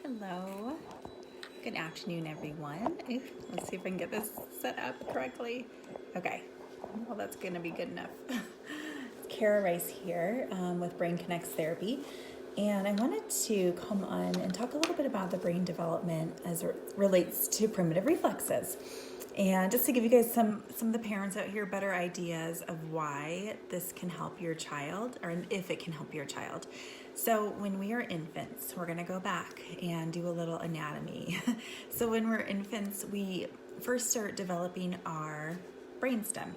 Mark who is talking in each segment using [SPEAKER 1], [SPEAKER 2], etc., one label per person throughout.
[SPEAKER 1] Hello. Good afternoon, everyone. Ooh, let's see if I can get this set up correctly. Okay. Well, that's going to be good enough. It's Kara Rice here with Brain Connects Therapy. And I wanted to come on and talk a little bit about the brain development as it relates to primitive reflexes. And just to give you guys some of the parents out here better ideas of why this can help your child, or if it can help your child. So when we are infants, we're going to go back and do a little anatomy. So when we're infants, we first start developing our brainstem.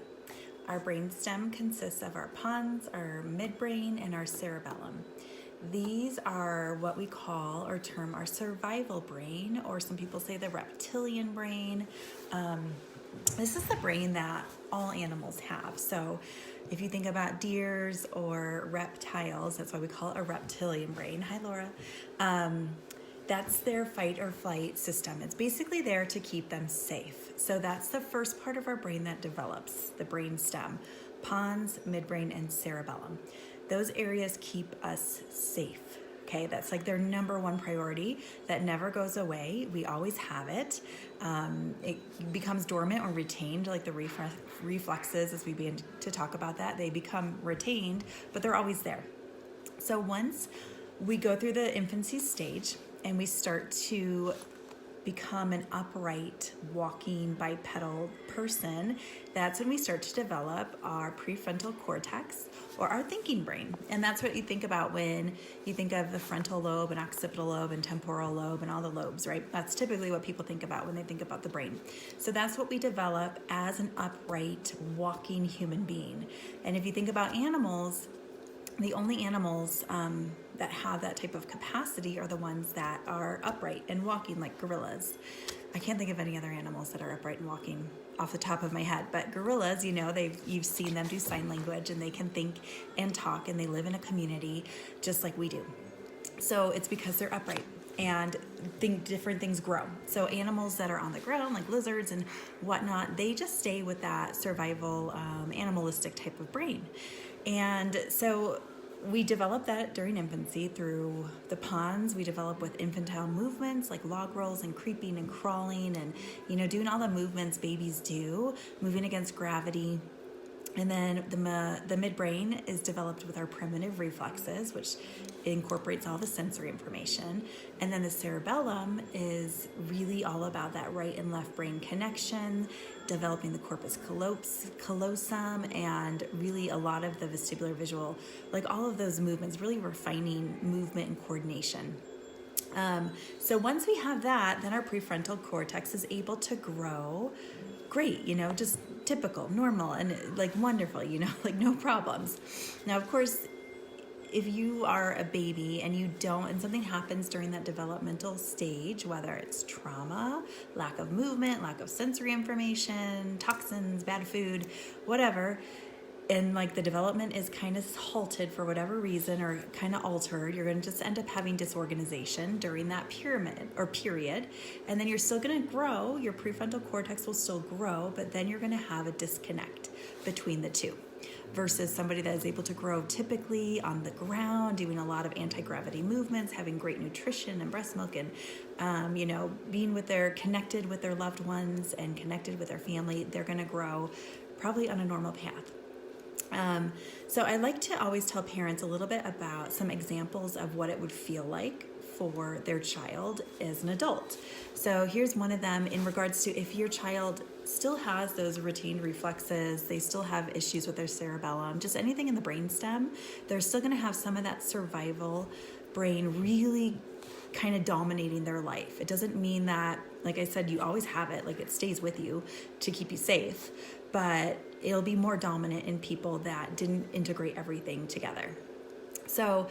[SPEAKER 1] Our brainstem consists of our pons, our midbrain, and our cerebellum. These are what we call or term our survival brain, or some people say the reptilian brain. This is the brain that all animals have. So if you think about deers or reptiles, that's why we call it a reptilian brain. Hi, Laura. That's their fight or flight system. It's basically there to keep them safe. So that's the first part of our brain that develops, the brain stem, pons, midbrain, and cerebellum. Those areas keep us safe. Okay, that's like their number one priority that never goes away. We always have it. It becomes dormant or retained, like the reflexes, as we begin to talk about that. They become retained, but they're always there. So once we go through the infancy stage and we start to become an upright, walking, bipedal person, that's when we start to develop our prefrontal cortex, or our thinking brain. And that's what you think about when you think of the frontal lobe and occipital lobe and temporal lobe and all the lobes, right? That's typically what people think about when they think about the brain. So that's what we develop as an upright, walking human being. And if you think about animals, the only animals that have that type of capacity are the ones that are upright and walking, like gorillas. I can't think of any other animals that are upright and walking off the top of my head, but gorillas, you've seen them do sign language, and they can think and talk, and they live in a community just like we do. So it's because they're upright and different things grow. So animals that are on the ground, like lizards and whatnot, they just stay with that survival, animalistic type of brain. And so we develop that during infancy through the pons. We develop with infantile movements like log rolls and creeping and crawling and, doing all the movements babies do, moving against gravity. And then the midbrain is developed with our primitive reflexes, which incorporates all the sensory information. And then the cerebellum is really all about that right and left brain connection, developing the corpus callosum, and really a lot of the vestibular visual, like all of those movements, really refining movement and coordination. So once we have that, then our prefrontal cortex is able to grow great, just typical, normal, and like wonderful, like no problems. Now, of course, if you are a baby and something happens during that developmental stage, whether it's trauma, lack of movement, lack of sensory information, toxins, bad food, whatever, and like the development is kind of halted for whatever reason or kind of altered, you're going to just end up having disorganization during that period. And then you're still going to grow, your prefrontal cortex will still grow, but then you're going to have a disconnect between the two versus somebody that is able to grow typically on the ground, doing a lot of anti-gravity movements, having great nutrition and breast milk, and being connected with their loved ones and connected with their family. They're going to grow probably on a normal path. So I like to always tell parents a little bit about some examples of what it would feel like for their child as an adult. So here's one of them in regards to if your child still has those retained reflexes, they still have issues with their cerebellum, just anything in the brainstem, they're still going to have some of that survival brain really kind of dominating their life. It doesn't mean that, like I said, you always have it, like it stays with you to keep you safe, but it'll be more dominant in people that didn't integrate everything together. So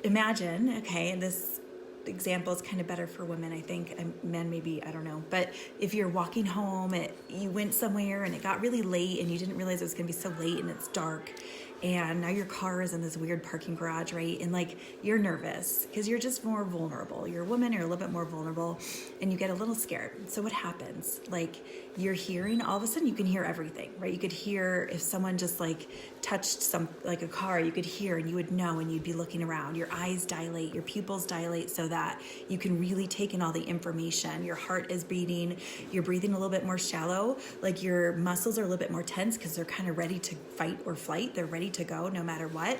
[SPEAKER 1] imagine, okay, this example is kind of better for women, I think, and men maybe, I don't know, but if you're walking home, you went somewhere and it got really late and you didn't realize it was going to be so late and it's dark and now your car is in this weird parking garage, right? And like you're nervous because you're just more vulnerable. You're a woman, you're a little bit more vulnerable, and you get a little scared. So what happens? Like you're hearing, all of a sudden you can hear everything, right? You could hear if someone just like touched like a car, you could hear and you would know, and you'd be looking around. Your eyes dilate, your pupils dilate so that you can really take in all the information. Your heart is beating, you're breathing a little bit more shallow, like your muscles are a little bit more tense because they're kind of ready to fight or flight. They're ready to go no matter what.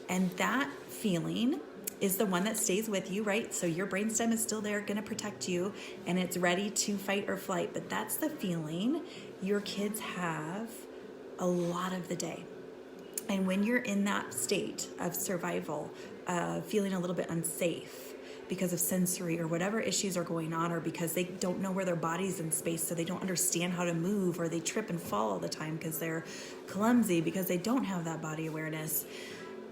[SPEAKER 1] And that feeling is the one that stays with you, right? So your brainstem is still there, gonna protect you, and it's ready to fight or flight. But that's the feeling your kids have a lot of the day. And when you're in that state of survival, feeling a little bit unsafe because of sensory or whatever issues are going on, or because they don't know where their body's in space, so they don't understand how to move, or they trip and fall all the time because they're clumsy, because they don't have that body awareness,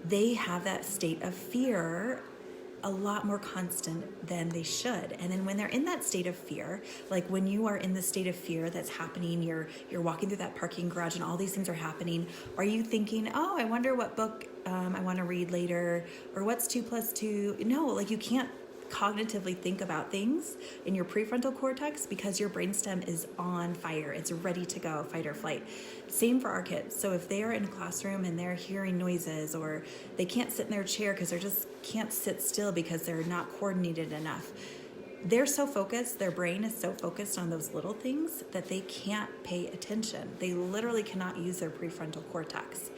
[SPEAKER 1] they have that state of fear a lot more constant than they should. And then when they're in that state of fear, like when you are in the state of fear that's happening, you're walking through that parking garage and all these things are happening, are you thinking, oh, I wonder what book I want to read later, or what's 2 + 2? No, like you can't cognitively think about things in your prefrontal cortex because your brainstem is on fire. It's ready to go, fight or flight. Same for our kids. So if they are in a classroom and they're hearing noises, or they can't sit in their chair because they just can't sit still because they're not coordinated enough, they're so focused, their brain is so focused on those little things that they can't pay attention. They literally cannot use their prefrontal cortex.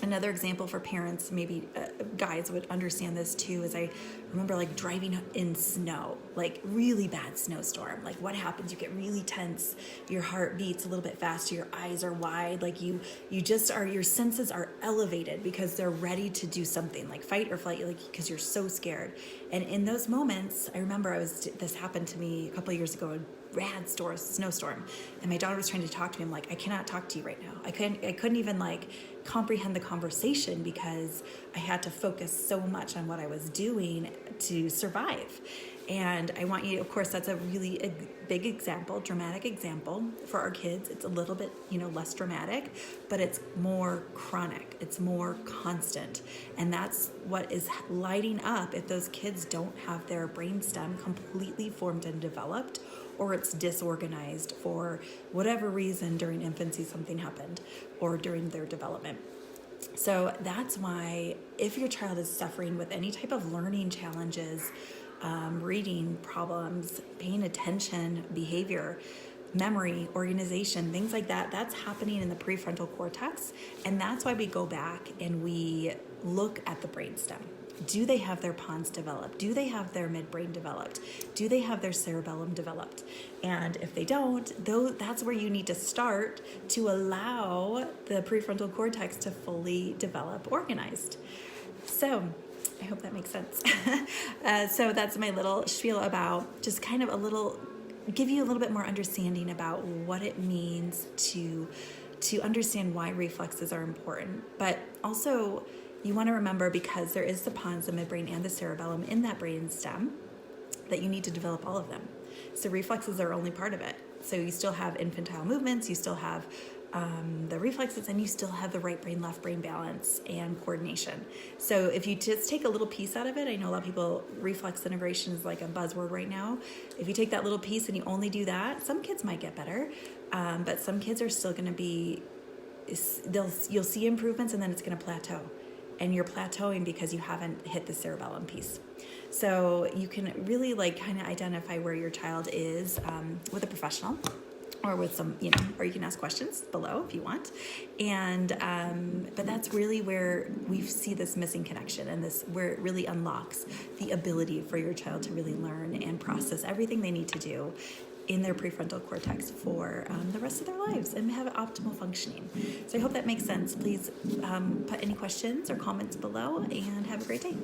[SPEAKER 1] Another example for parents, maybe guys would understand this too, is I remember like driving in snow, like really bad snowstorm. Like what happens? You get really tense, your heart beats a little bit faster, your eyes are wide, like you just are, your senses are elevated because they're ready to do something like fight or flight, like because you're so scared. And in those moments, I remember this happened to me a couple of years ago, rad snowstorm, and my daughter was trying to talk to me. I'm like, I cannot talk to you right now. I couldn't even like comprehend the conversation because I had to focus so much on what I was doing to survive. And I want you, of course, that's a really big example, dramatic example for our kids. It's a little bit, less dramatic, but it's more chronic. It's more constant. And that's what is lighting up if those kids don't have their brainstem completely formed and developed, or it's disorganized for whatever reason during infancy, something happened, or during their development. So that's why if your child is suffering with any type of learning challenges, reading problems, paying attention, behavior, memory, organization, things like that, that's happening in the prefrontal cortex. And that's why we go back and we look at the brainstem. Do they have their pons developed? Do they have their midbrain developed? Do they have their cerebellum developed? And if they don't, that's where you need to start to allow the prefrontal cortex to fully develop organized. So I hope that makes sense. So that's my little spiel about just kind of give you a little bit more understanding about what it means to understand why reflexes are important. But also, you want to remember, because there is the pons, the midbrain, and the cerebellum in that brain stem, that you need to develop all of them. So reflexes are only part of it. So you still have infantile movements, you still have the reflexes, and you still have the right brain, left brain balance and coordination. So if you just take a little piece out of it, I know a lot of people, reflex integration is like a buzzword right now. If you take that little piece and you only do that, some kids might get better, but some kids are still going to be, you'll see improvements and then it's going to plateau. And you're plateauing because you haven't hit the cerebellum piece. So you can really kind of identify where your child is with a professional, or with some, or you can ask questions below if you want. And, but that's really where we see this missing connection, and where it really unlocks the ability for your child to really learn and process everything they need to do in their prefrontal cortex for the rest of their lives and have optimal functioning. So I hope that makes sense. Please put any questions or comments below, and have a great day.